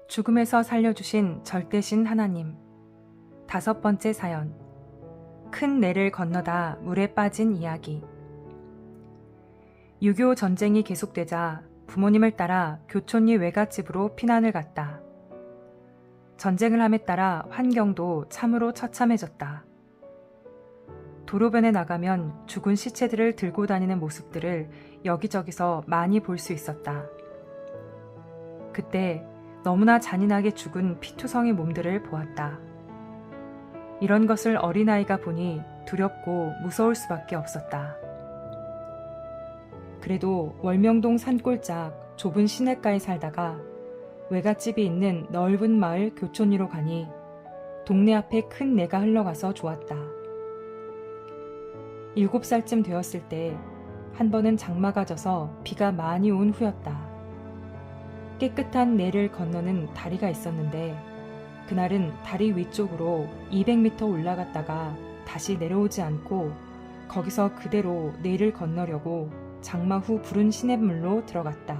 죽음에서 살려주신 절대신 하나님. 5번째 사연. 큰 내를 건너다 물에 빠진 이야기. 6.25 전쟁이 계속되자 부모님을 따라 교촌리 외갓집으로 피난을 갔다. 전쟁을 함에 따라 환경도 참으로 처참해졌다. 도로변에 나가면 죽은 시체들을 들고 다니는 모습들을 여기저기서 많이 볼 수 있었다. 그때 너무나 잔인하게 죽은 피투성이 몸들을 보았다. 이런 것을 어린아이가 보니 두렵고 무서울 수밖에 없었다. 그래도 월명동 산골짝 좁은 시냇가에 살다가 외갓집이 있는 넓은 마을 교촌리로 가니 동네 앞에 큰 내가 흘러가서 좋았다. 7살쯤 되었을 때 한 번은 장마가 져서 비가 많이 온 후였다. 깨끗한 내를 건너는 다리가 있었는데 그날은 다리 위쪽으로 200m 올라갔다가 다시 내려오지 않고 거기서 그대로 내를 건너려고 장마 후 부른 시냇물로 들어갔다.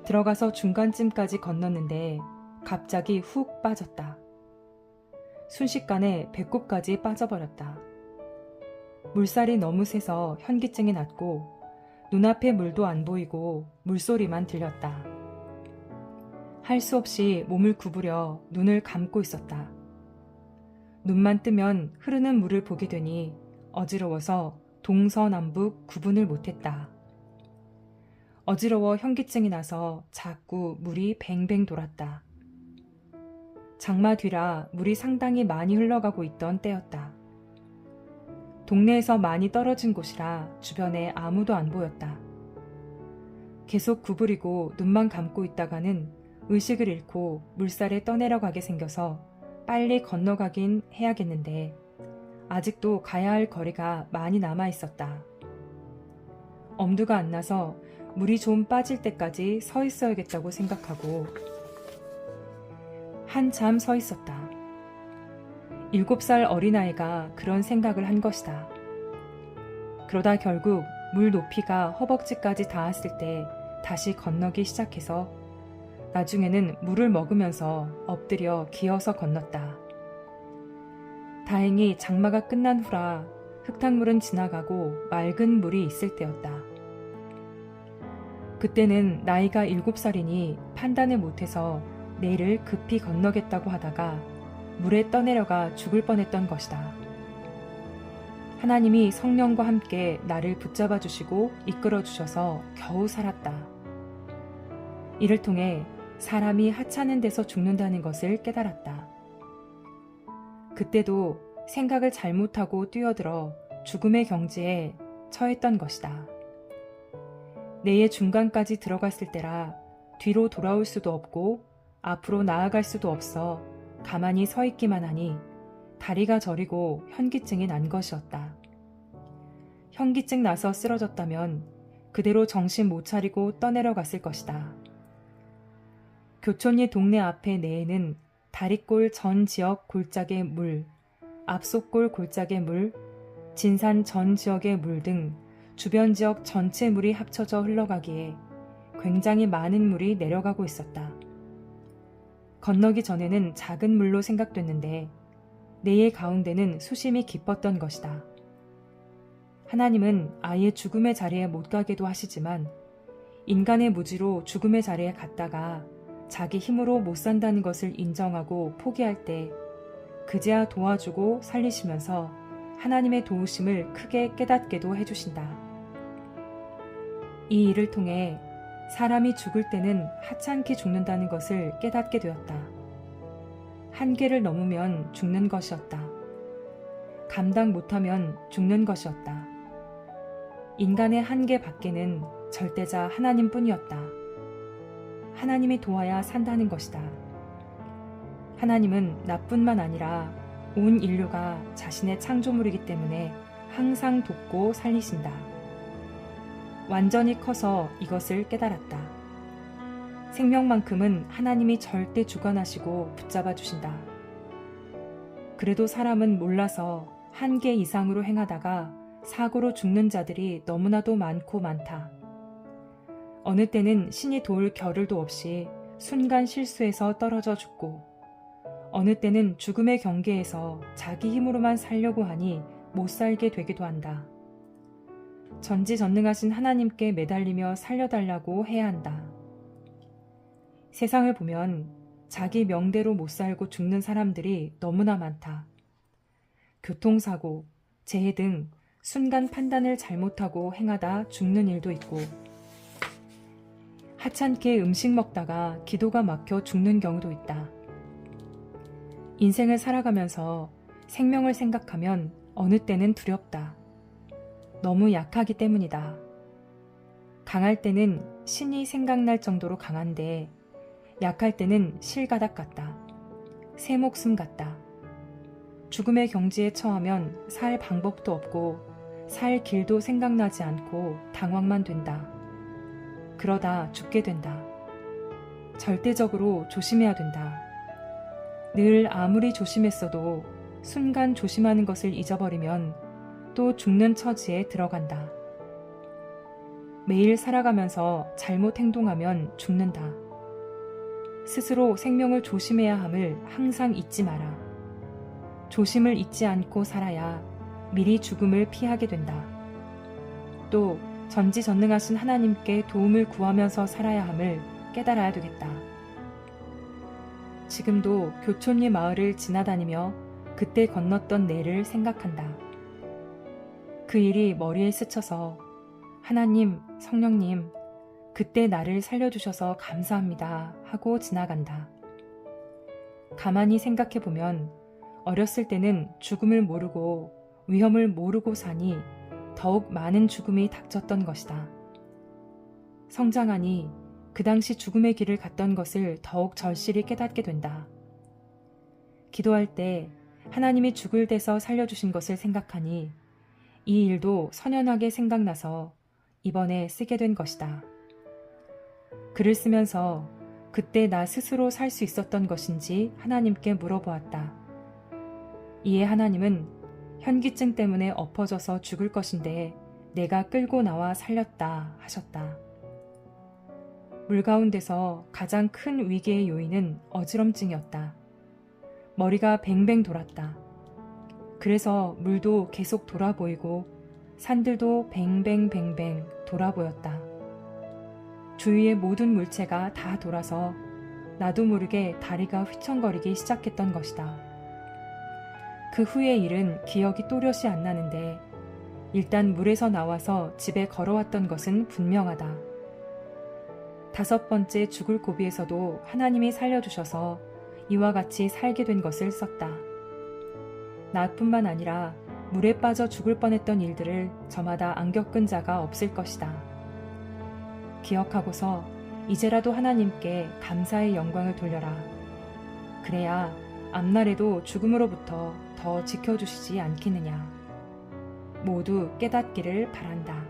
들어가서 중간쯤까지 건넜는데 갑자기 훅 빠졌다. 순식간에 배꼽까지 빠져버렸다. 물살이 너무 세서 현기증이 났고 눈앞에 물도 안 보이고 물소리만 들렸다. 할 수 없이 몸을 구부려 눈을 감고 있었다. 눈만 뜨면 흐르는 물을 보게 되니 어지러워서 동서남북 구분을 못했다. 어지러워 현기증이 나서 자꾸 물이 뱅뱅 돌았다. 장마 뒤라 물이 상당히 많이 흘러가고 있던 때였다. 동네에서 많이 떨어진 곳이라 주변에 아무도 안 보였다. 계속 구부리고 눈만 감고 있다가는 의식을 잃고 물살에 떠내려가게 생겨서 빨리 건너가긴 해야겠는데 아직도 가야 할 거리가 많이 남아 있었다. 엄두가 안 나서 물이 좀 빠질 때까지 서 있어야겠다고 생각하고 한참 서 있었다. 7살 어린아이가 그런 생각을 한 것이다. 그러다 결국 물 높이가 허벅지까지 닿았을 때 다시 건너기 시작해서 나중에는 물을 먹으면서 엎드려 기어서 건넜다. 다행히 장마가 끝난 후라 흙탕물은 지나가고 맑은 물이 있을 때였다. 그때는 나이가 7살이니 판단을 못해서 내를 급히 건너겠다고 하다가 물에 떠내려가 죽을 뻔했던 것이다. 하나님이 성령과 함께 나를 붙잡아 주시고 이끌어 주셔서 겨우 살았다. 이를 통해 사람이 하찮은 데서 죽는다는 것을 깨달았다. 그때도 생각을 잘못하고 뛰어들어 죽음의 경지에 처했던 것이다. 내의 중간까지 들어갔을 때라 뒤로 돌아올 수도 없고 앞으로 나아갈 수도 없어 가만히 서 있기만 하니 다리가 저리고 현기증이 난 것이었다. 현기증 나서 쓰러졌다면 그대로 정신 못 차리고 떠내려갔을 것이다. 교촌리 동네 앞에 내에는 다리골 전 지역 골짜기의 물, 앞속골 골짜기의 물, 진산 전 지역의 물 등 주변 지역 전체 물이 합쳐져 흘러가기에 굉장히 많은 물이 내려가고 있었다. 건너기 전에는 작은 물로 생각됐는데 내의 가운데는 수심이 깊었던 것이다. 하나님은 아예 죽음의 자리에 못 가게도 하시지만 인간의 무지로 죽음의 자리에 갔다가 자기 힘으로 못 산다는 것을 인정하고 포기할 때 그제야 도와주고 살리시면서 하나님의 도우심을 크게 깨닫게도 해주신다. 이 일을 통해 사람이 죽을 때는 하찮게 죽는다는 것을 깨닫게 되었다. 한계를 넘으면 죽는 것이었다. 감당 못하면 죽는 것이었다. 인간의 한계 밖에는 절대자 하나님뿐이었다. 하나님이 도와야 산다는 것이다. 하나님은 나뿐만 아니라 온 인류가 자신의 창조물이기 때문에 항상 돕고 살리신다. 완전히 커서 이것을 깨달았다. 생명만큼은 하나님이 절대 주관하시고 붙잡아 주신다. 그래도 사람은 몰라서 한계 이상으로 행하다가 사고로 죽는 자들이 너무나도 많고 많다. 어느 때는 신이 도울 겨를도 없이 순간 실수해서 떨어져 죽고 어느 때는 죽음의 경계에서 자기 힘으로만 살려고 하니 못 살게 되기도 한다. 전지전능하신 하나님께 매달리며 살려달라고 해야 한다. 세상을 보면 자기 명대로 못 살고 죽는 사람들이 너무나 많다. 교통사고, 재해 등 순간 판단을 잘못하고 행하다 죽는 일도 있고, 하찮게 음식 먹다가 기도가 막혀 죽는 경우도 있다. 인생을 살아가면서 생명을 생각하면 어느 때는 두렵다. 너무 약하기 때문이다. 강할 때는 신이 생각날 정도로 강한데 약할 때는 실가닥 같다. 새 목숨 같다. 죽음의 경지에 처하면 살 방법도 없고 살 길도 생각나지 않고 당황만 된다. 그러다 죽게 된다. 절대적으로 조심해야 된다. 늘 아무리 조심했어도 순간 조심하는 것을 잊어버리면 또 죽는 처지에 들어간다. 매일 살아가면서 잘못 행동하면 죽는다. 스스로 생명을 조심해야 함을 항상 잊지 마라. 조심을 잊지 않고 살아야 미리 죽음을 피하게 된다. 또 전지전능하신 하나님께 도움을 구하면서 살아야 함을 깨달아야 되겠다. 지금도 교촌리 마을을 지나다니며 그때 건넜던 내를 생각한다. 그 일이 머리에 스쳐서 하나님, 성령님, 그때 나를 살려주셔서 감사합니다 하고 지나간다. 가만히 생각해보면 어렸을 때는 죽음을 모르고 위험을 모르고 사니 더욱 많은 죽음이 닥쳤던 것이다. 성장하니 그 당시 죽음의 길을 갔던 것을 더욱 절실히 깨닫게 된다. 기도할 때 하나님이 죽을 데서 살려주신 것을 생각하니 이 일도 선연하게 생각나서 이번에 쓰게 된 것이다. 글을 쓰면서 그때 나 스스로 살 수 있었던 것인지 하나님께 물어보았다. 이에 하나님은 현기증 때문에 엎어져서 죽을 것인데 내가 끌고 나와 살렸다 하셨다. 물 가운데서 가장 큰 위기의 요인은 어지럼증이었다. 머리가 뱅뱅 돌았다. 그래서 물도 계속 돌아 보이고 산들도 뱅뱅뱅뱅 돌아 보였다. 주위의 모든 물체가 다 돌아서 나도 모르게 다리가 휘청거리기 시작했던 것이다. 그 후의 일은 기억이 또렷이 안 나는데 일단 물에서 나와서 집에 걸어왔던 것은 분명하다. 5번째 죽을 고비에서도 하나님이 살려주셔서 이와 같이 살게 된 것을 썼다. 나뿐만 아니라 물에 빠져 죽을 뻔했던 일들을 저마다 안 겪은 자가 없을 것이다. 기억하고서 이제라도 하나님께 감사의 영광을 돌려라. 그래야 앞날에도 죽음으로부터 더 지켜주시지 않겠느냐. 모두 깨닫기를 바란다.